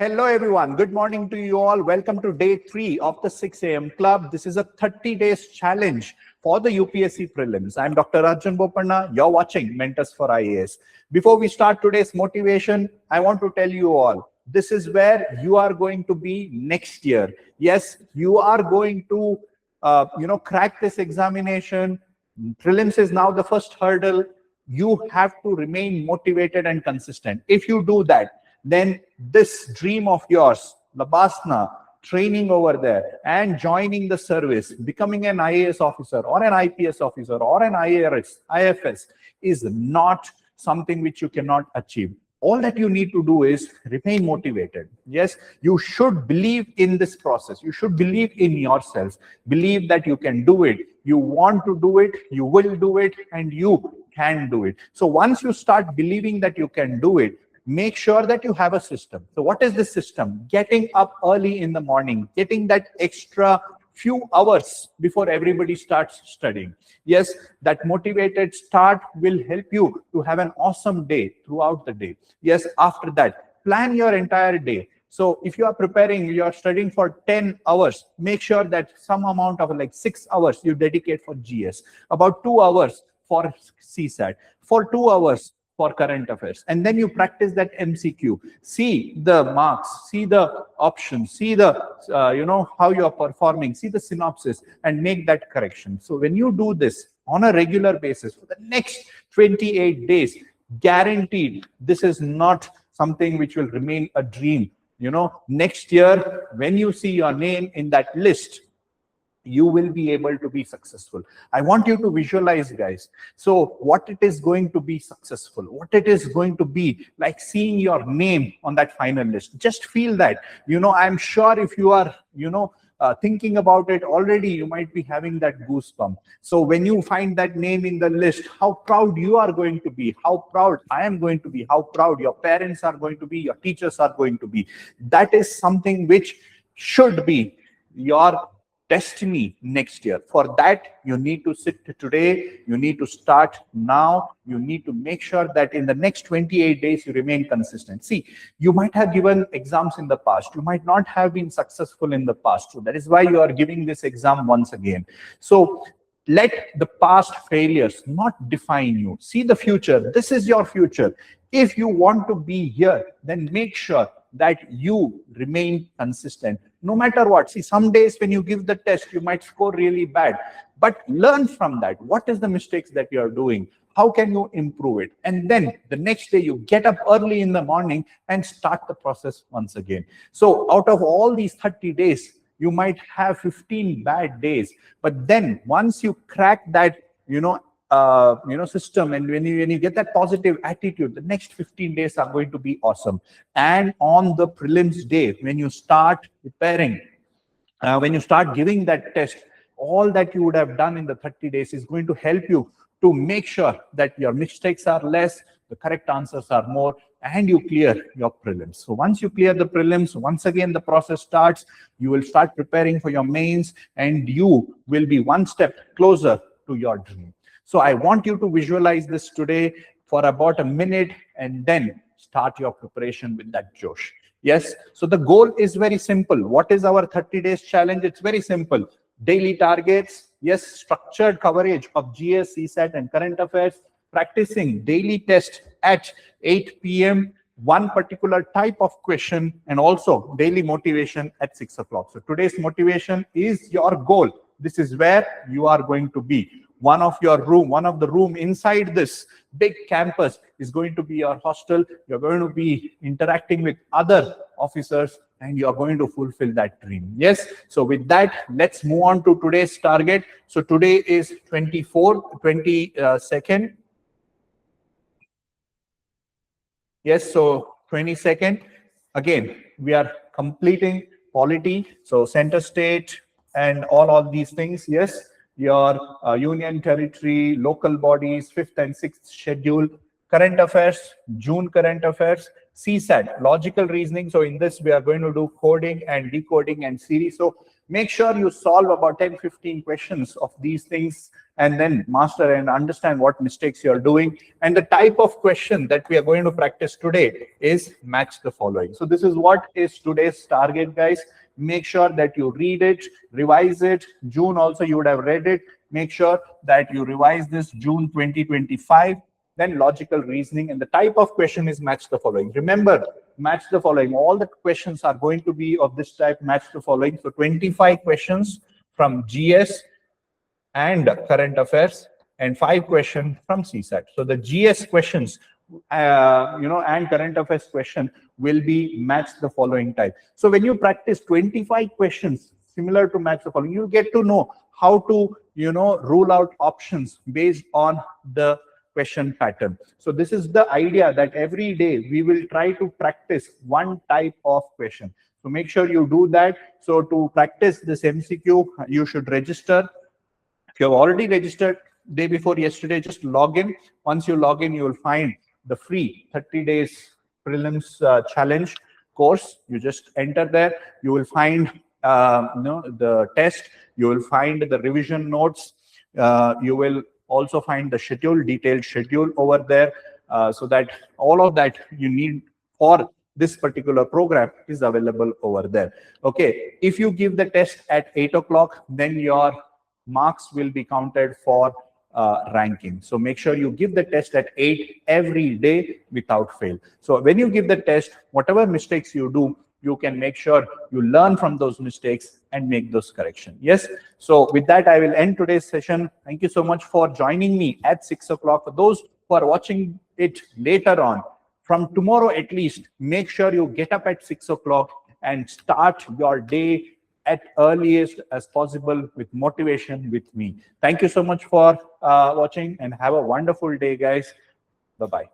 Hello, everyone. Good morning to you all. Welcome to day 3 of the 6 a.m. club. This is a 30 days challenge for the UPSC prelims. I'm Dr. Arjun Bopanna. You're watching Mentors for IAS. Before we start today's motivation, I want to tell you all, this is where you are going to be next year. Yes, you are going to, crack this examination. Prelims is now the first hurdle. You have to remain motivated and consistent. If you do that, then this dream of yours, Labasna, training over there and joining the service, becoming an IAS officer or an IPS officer or an IFS is not something which you cannot achieve. All that you need to do is remain motivated. Yes, you should believe in this process. You should believe in yourself. Believe that you can do it. You want to do it, you will do it, and you can do it. So once you start believing that you can do it, make sure that you have a system. So what is the system? Getting up early in the morning, getting that extra few hours before everybody starts studying. Yes, that motivated start will help you to have an awesome day throughout the day. Yes, after that, plan your entire day. So if you are preparing, you are studying for 10 hours, make sure that some amount of like 6 hours you dedicate for GS, about 2 hours for CSAT, for 2 hours for current affairs, and then you practice that MCQ. See the marks, see the options, see the how you are performing, see the synopsis, and make that correction. So when you do this on a regular basis for the next 28 days, guaranteed this is not something which will remain a dream. Next year when you see your name in that list, you will be able to be successful. I want you to visualize, guys. So what it is going to be successful, what it is going to be like seeing your name on that final list. Just feel that. I'm sure if you are, thinking about it already, you might be having that goosebump. So when you find that name in the list, how proud you are going to be, how proud I am going to be, how proud your parents are going to be, your teachers are going to be. That is something which should be your destiny next year. For that, you need to sit today, you need to start now, you need to make sure that in the next 28 days you remain consistent. See, you might have given exams in the past, you might not have been successful in the past, so that is why you are giving this exam once again. So let the past failures not define you. See the future. This is your future. If you want to be here, then make sure that you remain consistent no matter what. See, some days when you give the test, you might score really bad, but learn from that. What is the mistakes that you are doing? How can you improve it? And then the next day you get up early in the morning and start the process once again. So out of all these 30 days, you might have 15 bad days, but then once you crack that, system, and when you get that positive attitude, the next 15 days are going to be awesome. And on the prelims day, when you start preparing, when you start giving that test, all that you would have done in the 30 days is going to help you to make sure that your mistakes are less, the correct answers are more, and you clear your prelims. So once you clear the prelims, once again the process starts. You will start preparing for your mains, and you will be one step closer to your dream. So I want you to visualize this today for about a minute and then start your preparation with that Josh. Yes, so the goal is very simple. What is our 30 days challenge? It's very simple. Daily targets, yes, structured coverage of GS, CSAT, and current affairs, practicing daily test at 8 p.m., one particular type of question, and also daily motivation at 6 o'clock. So today's motivation is your goal. This is where you are going to be. One of the room inside this big campus is going to be your hostel. You're going to be interacting with other officers, and you're going to fulfill that dream. Yes. So with that, let's move on to today's target. So today is 22nd. Yes. So 22nd. Again, we are completing polity. So center state and all these things. Yes. Your union territory, local bodies, 5th and 6th schedule, current affairs, June current affairs, CSAT, logical reasoning. So in this, we are going to do coding and decoding and series. So Make sure you solve about 10-15 questions of these things and then master and understand what mistakes you're doing. And the type of question that we are going to practice today is match the following. So this is what is today's target, guys. Make sure that you read it, revise it. June also you would have read it. Make sure that you revise this June 2025. Then logical reasoning, and the type of question is match the following. Remember, match the following. All the questions are going to be of this type, match the following. So 25 questions from GS and current affairs, and 5 questions from CSAT. So the GS questions, and current affairs question will be match the following type. So when you practice 25 questions similar to match the following, you get to know how to, rule out options based on the question pattern. So this is the idea, that every day we will try to practice one type of question. So make sure you do that. So to practice this MCQ, you should register. If you have already registered day before yesterday, just log in. Once you log in, you will find the free 30 days prelims challenge course. You just enter there. You will find the test. You will find the revision notes. You will also find the detailed schedule over there, so that all of that you need for this particular program is available over there. Okay, if you give the test at 8 o'clock, then your marks will be counted for ranking. So make sure you give the test at 8 every day without fail. So when you give the test, whatever mistakes you do, you can make sure you learn from those mistakes and make those corrections. Yes. So with that, I will end today's session. Thank you so much for joining me at 6 o'clock. For those who are watching it later on, from tomorrow at least, make sure you get up at 6 o'clock and start your day at earliest as possible with motivation with me. Thank you so much for watching, and have a wonderful day, guys. Bye-bye.